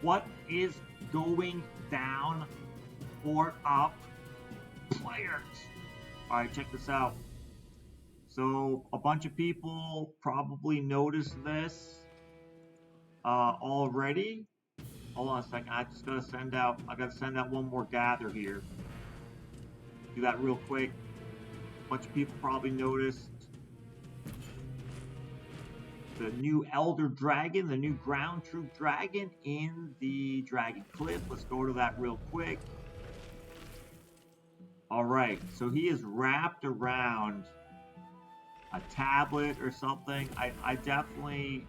what is going down for up players? All right, check this out. So a bunch of people probably noticed this already. Hold on a second. I just gotta send out. I gotta send out one more gather here. Do that real quick. A bunch of people probably noticed the new Elder Dragon, the new Ground Troop Dragon in the Dragon Cliff. Let's go to that real quick. All right, so he is wrapped around a tablet or something. I definitely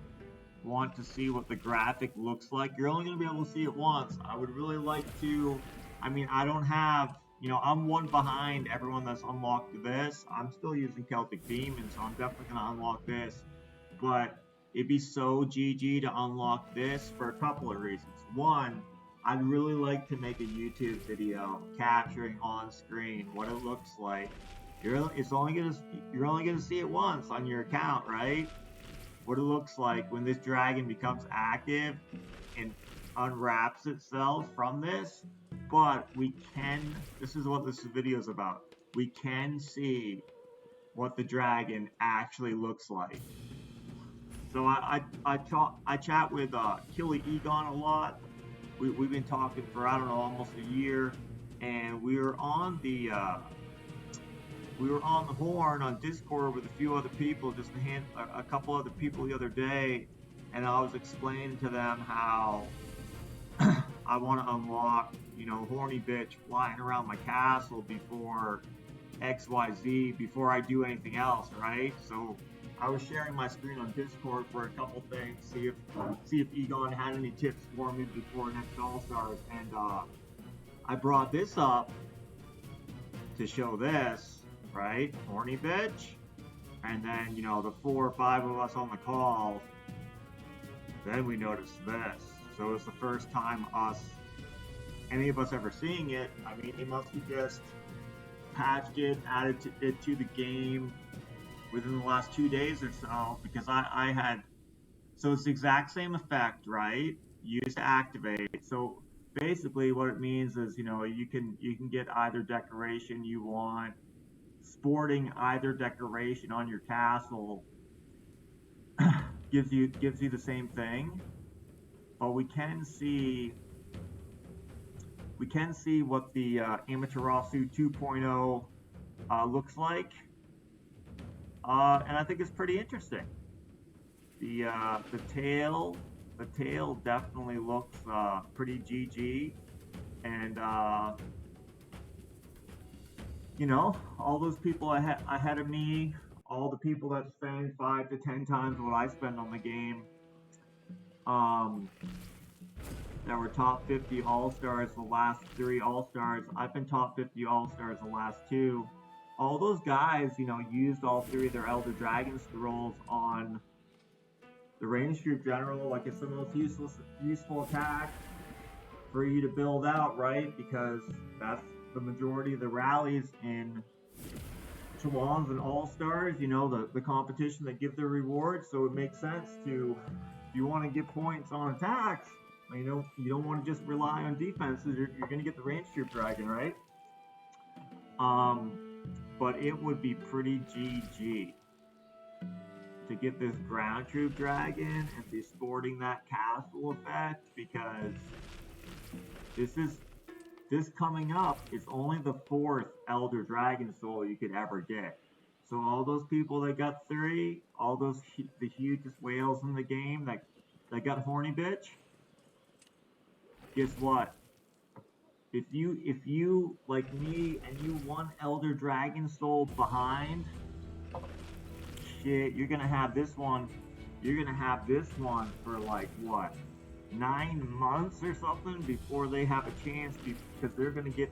want to see what the graphic looks like. You're only going to be able to see it once. I would really like to, I mean, I don't have, you know, I'm one behind everyone that's unlocked this. I'm still using Celtic Demon, so I'm definitely going to unlock this. But it'd be so GG to unlock this for a couple of reasons. One, I'd really like to make a YouTube video capturing on screen what it looks like. You're only gonna see it once on your account, right? What it looks like when this dragon becomes active and unwraps itself from this. But we can, this is what this video is about. We can see what the dragon actually looks like. So I chat with Killy Egon a lot. We've been talking for, I don't know, almost a year, and we were on the horn on Discord with a few other people, just a couple other people the other day, and I was explaining to them how I want to unlock, you know, horny bitch flying around my castle before XYZ, before I do anything else, right? So I was sharing my screen on Discord for a couple things, see if Egon had any tips for me before next All-Stars, and I brought this up to show this, right? Horny bitch. And then, you know, the 4 or 5 of us on the call, then we noticed this. So it's the first time any of us ever seeing it. I mean, he must have just patched it, added it to the game within the last 2 days or so, because I had, so it's the exact same effect, right? Used to activate. So basically what it means is, you know, you can get either decoration you want. Sporting either decoration on your castle gives you the same thing, but we can see what the Amaterasu 2.0 looks like, and I think it's pretty interesting. The tail definitely looks pretty GG, and you know, all those people ahead of me, all the people that spend 5 to 10 times what I spend on the game, that were top 50 All-Stars the last 3 All-Stars. I've been top 50 All-Stars the last 2. All those guys, you know, used all 3 of their Elder Dragon scrolls on the Range Troop General, like it's the most useful attack for you to build out, right? Because that's the majority of the rallies in Challons and All-Stars, you know, the competition that give the rewards. So it makes sense to, if you want to get points on attacks, you know, you don't want to just rely on defenses. You're going to get the Range Troop Dragon, right? But it would be pretty GG to get this Ground Troop Dragon and be sporting that castle effect, because this coming up is only the 4th Elder Dragon Soul you could ever get. So all those people that got 3, all those the hugest whales in the game that got horny bitch, guess what? If you like me and you 1 Elder Dragon Soul behind, shit, you're gonna have this one. You're gonna have this one for like what? 9 months or something before they have a chance, because they're gonna get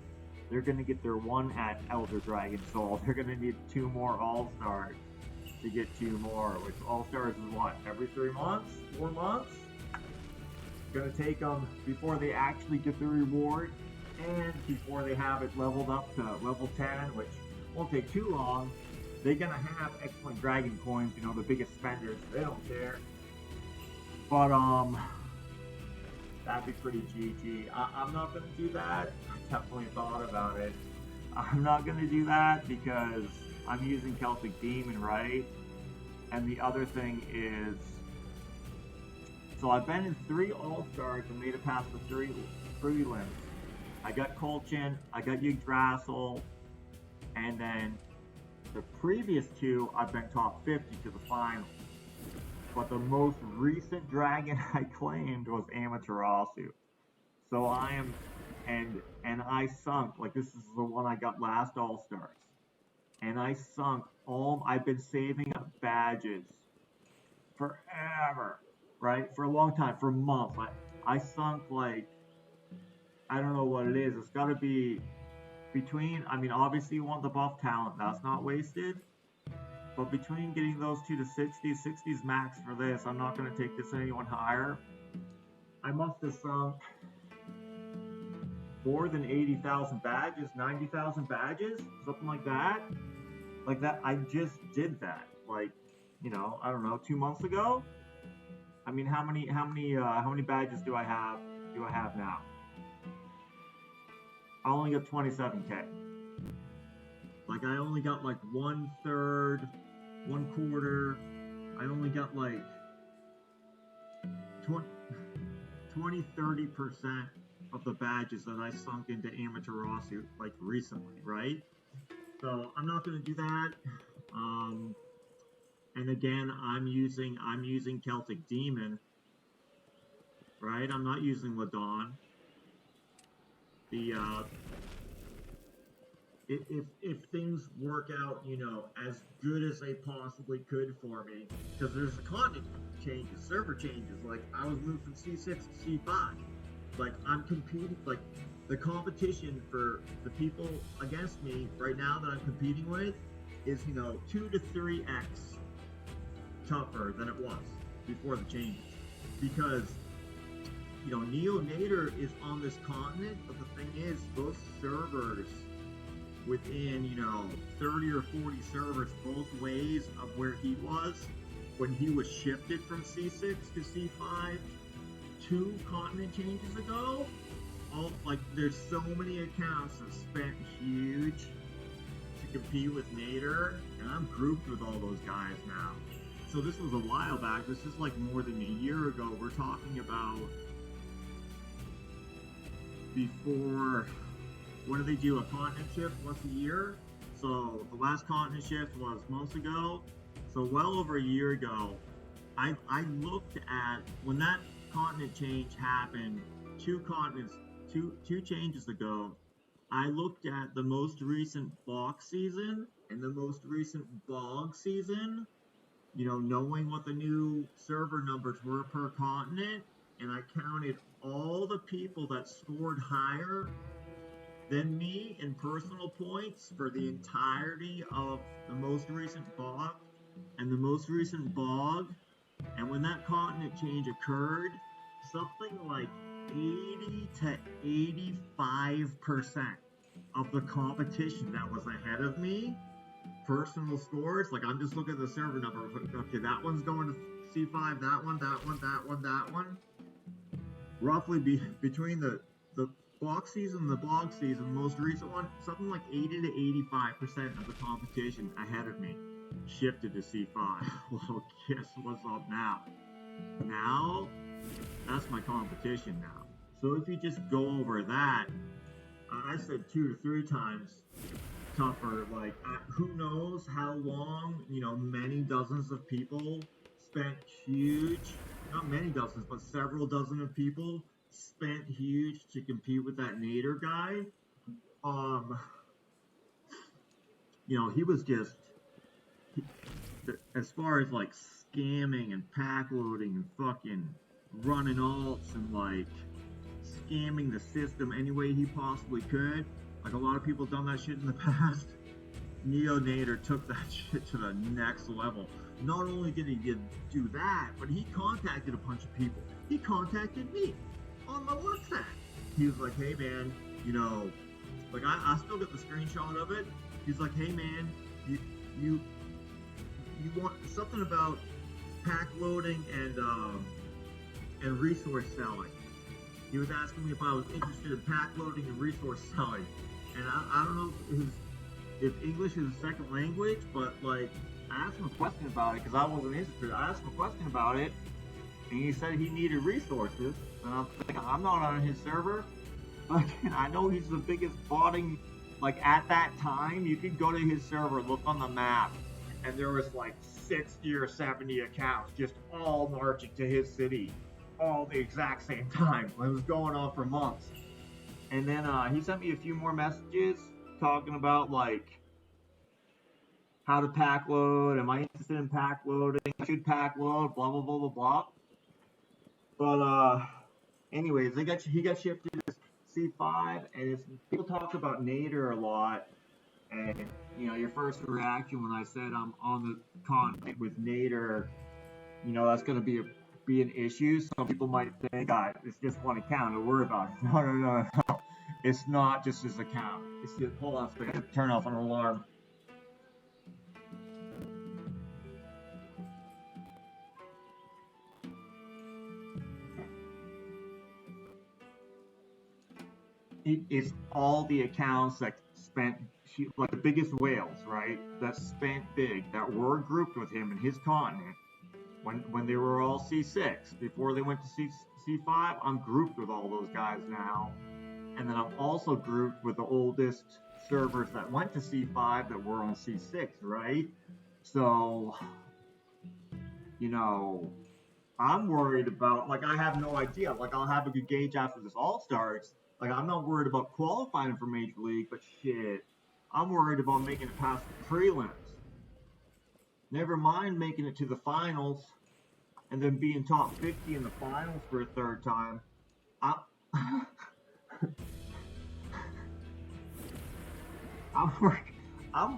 their 1 at Elder Dragon Soul. They're gonna need 2 more All-Stars to get 2 more, which All-Stars is what, every 3 months, 4 months? It's gonna take them before they actually get the reward, and before they have it leveled up to level 10, which won't take too long. They're gonna have excellent dragon coins, you know, the biggest spenders. They don't care. But That'd be pretty GG. I'm not gonna do that. I definitely thought about it. I'm not gonna do that because I'm using Celtic Demon, right? And the other thing is, so I've been in 3 All-Stars and made it past the 3 prelims. I got Colchin, I got Yggdrasil, and then the previous 2, I've been top 50 to the final. But the most recent dragon I claimed was Amaterasu. So I am, and I sunk, like this is the one I got last All-Stars. And I sunk all, I've been saving up badges forever, right? For a long time, for months. I sunk like, I don't know what it is. It's got to be between, I mean, obviously you want the buff talent. That's not wasted. But between getting those 2 to 60, 60's max for this. I'm not going to take this anyone higher. I must have sunk more than 80,000 badges, 90,000 badges, something like that. Like that, I just did that. Like, you know, I don't know, 2 months ago. I mean, how many badges do I have? Now? I only got 27K. Like I only got like 1/3, 1/4. I only got like 20-30% of the badges that I sunk into Amaterasu like recently, right? So I'm not gonna do that. And again, I'm using Celtic Demon, right? I'm not using Ladon. The if things work out, you know, as good as they possibly could for me, because there's a continent changes, server changes. Like I was moved from C6 to C5. Like I'm competing, like the competition for the people against me right now that I'm competing with is, you know, 2 to 3x tougher than it was before the changes, because you know Neonator is on this continent, but the thing is those servers within, you know, 30 or 40 servers both ways of where he was when he was shifted from C6 to C5 2 continent changes ago. All like there's so many accounts that spent huge to compete with Nader, and I'm grouped with all those guys now. So this was a while back. This is like more than a year ago. We're talking about before, what do they do, a continent shift once a year? So the last continent shift was months ago. So well over a year ago, I looked at when that continent change happened, 2 changes ago. I looked at the most recent box season and the most recent bog season, you know, knowing what the new server numbers were per continent, and I counted all the people that scored higher than me in personal points for the entirety of the most recent bog and the most recent bog. And when that continent change occurred, something like 80 to 85% of the competition that was ahead of me, personal scores, like I'm just looking at the server number. Okay, that one's going to C5, that one, that one, that one, that one. Roughly between the box season and the bog season, the most recent one, something like 80 to 85% of the competition ahead of me shifted to C5. Well, guess what's up now? Now, that's my competition now. So if you just go over that, I said 2 to 3 times tougher. Like, who knows how long, you know, many dozens of people spent huge, not many dozens, but several dozen of people spent huge to compete with that Nader guy. You know, he was just, as far as like scamming and pack loading and fucking running alts and like scamming the system any way he possibly could. Like a lot of people done that shit in the past. Neonator took that shit to the next level. Not only did he do that, but he contacted a bunch of people. He contacted me on my WhatsApp. He was like, hey man, you know, like I still got the screenshot of it. He's like, hey man, you want something about pack loading and resource selling. He was asking me if I was interested in pack loading and resource selling. And I don't know if English is a second language, but like, I asked him a question about it because I wasn't interested. I asked him a question about it, and he said he needed resources. And I'm thinking, I'm not on his server. But I know he's the biggest botting. Like at that time, you could go to his server, look on the map, and there was like 60 or 70 accounts just all marching to his city, all the exact same time. It was going on for months. And then he sent me a few more messages talking about like how to pack load. Am I interested in pack loading? I should pack load. Blah blah blah blah blah. But anyways, he got shifted to C5, and people talk about Nader a lot. And you know, your first reaction when I said I'm on the continent with Nader, you know, that's going to be an issue. Some people might think, God, it's just one account. Don't worry about it. No, no, no, no. It's not just his account. It's just, hold on a second. Turn off an alarm. It's all the accounts that spent, like the biggest whales, right? That spent big, that were grouped with him in his continent when they were all C6. Before they went to C5, I'm grouped with all those guys now. And then I'm also grouped with the oldest servers that went to C5 that were on C6, right? So, you know, I'm worried about, like, I have no idea. Like, I'll have a good gauge after this all starts. Like, I'm not worried about qualifying for Major League, but shit, I'm worried about making it past the prelims. Never mind making it to the finals and then being top 50 in the finals for a third time. I'm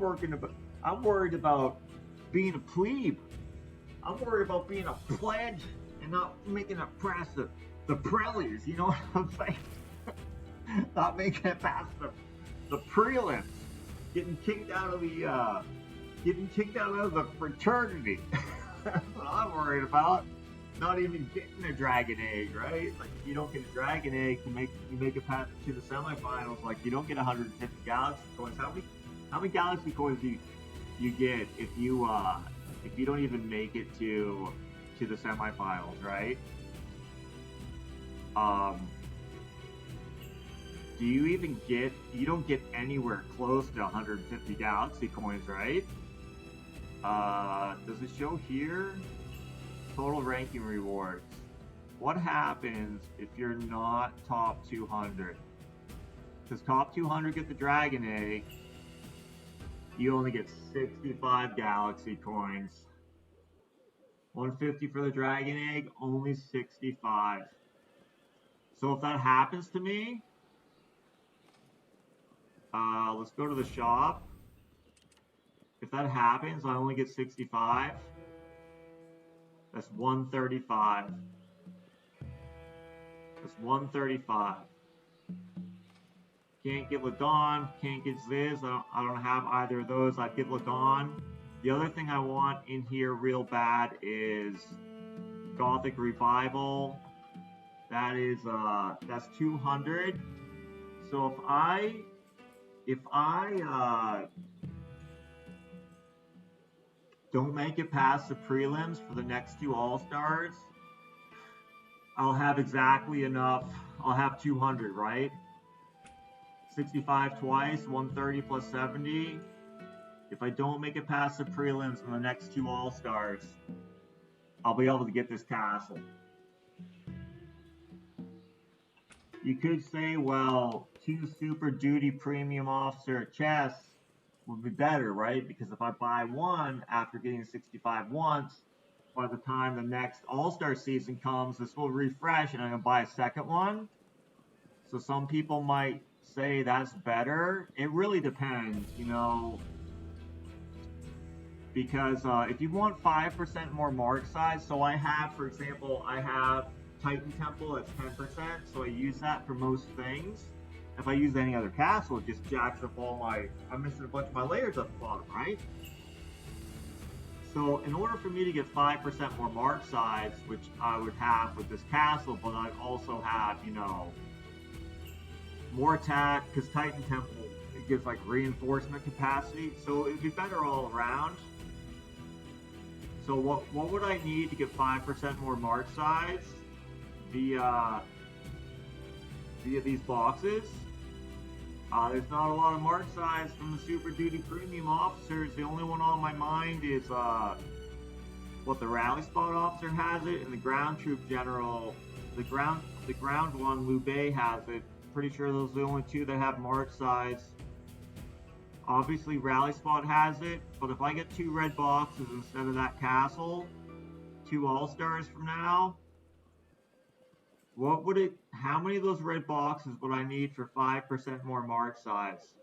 worried about being a plebe. I'm worried about being a pledge and not making it past the prelims. You know what I'm saying? Not making it past the prelims. Getting kicked out of the fraternity. That's what I'm worried about. Not even getting a dragon egg, right? Like, if you don't get a dragon egg to make it past to the semifinals, like, you don't get 150 galaxy coins. How many galaxy coins do you get if you don't even make it to the semifinals, right? Do you even get? You don't get anywhere close to 150 galaxy coins, right? Does it show here? Total ranking rewards. What happens if you're not top 200? Because top 200 get the dragon egg. You only get 65 galaxy coins. 150 for the dragon egg, only 65. So if that happens to me, let's go to the shop. If that happens, I only get 65. That's 135. That's 135. Can't get Ladon, can't get Ziz. I don't have either of those. I'd get Ladon. The other thing I want in here real bad is Gothic Revival. That is that's 200. So if I don't make it past the prelims for the next two All-Stars, I'll have exactly enough. I'll have 200, right? 65 twice, 130 plus 70. If I don't make it past the prelims in the next two All-Stars, I'll be able to get this castle. You could say, well, 2 Super Duty Premium Officer chests would be better, right? Because if I buy one after getting 65 once, by the time the next All-Star season comes, this will refresh and I'm going to buy a second one. So some people might say that's better. It really depends, you know, because if you want 5% more mark size, so I have, for example, I have Titan Temple at 10%, so I use that for most things. If I use any other castle, it just jacks up all my, I'm missing a bunch of my layers at the bottom, right? So in order for me to get 5% more march size, which I would have with this castle, but I'd also have, you know, more attack, because Titan Temple, it gives like reinforcement capacity, so it'd be better all around. So what would I need to get 5% more march size via these boxes? There's not a lot of march size from the Super Duty Premium officers. The only one on my mind is what the Rally Spot officer has it, and the Ground Troop General, the ground one, Liu Bei has it. Pretty sure those are the only two that have march size. Obviously, Rally Spot has it, but if I get 2 red boxes instead of that castle, 2 All-Stars from now, how many of those red boxes would I need for 5% more march size?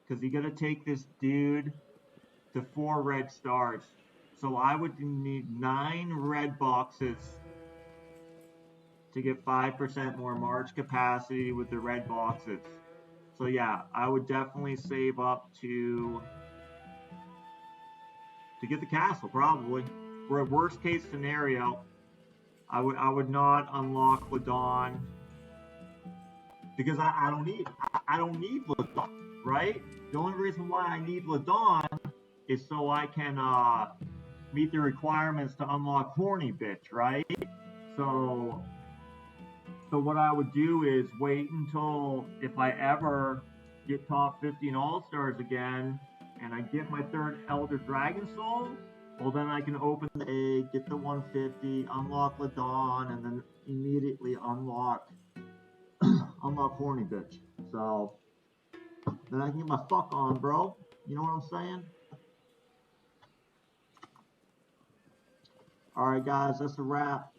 Because you gotta take this dude to 4 red stars. So I would need 9 red boxes to get 5% more march capacity with the red boxes. So yeah, I would definitely save up to get the castle, probably. For a worst case scenario, I would not unlock Ladon because I don't need Ladon, right? The only reason why I need Ladon is so I can meet the requirements to unlock Horny Bitch, right? So what I would do is wait until if I ever get top 50 in All Stars again, and I get my 3rd Elder Dragon Soul, well then I can open the egg, get the 150, unlock Ladon, and then immediately unlock Horny Bitch. So then I can get my fuck on, bro. You know what I'm saying? All right, guys, that's a wrap.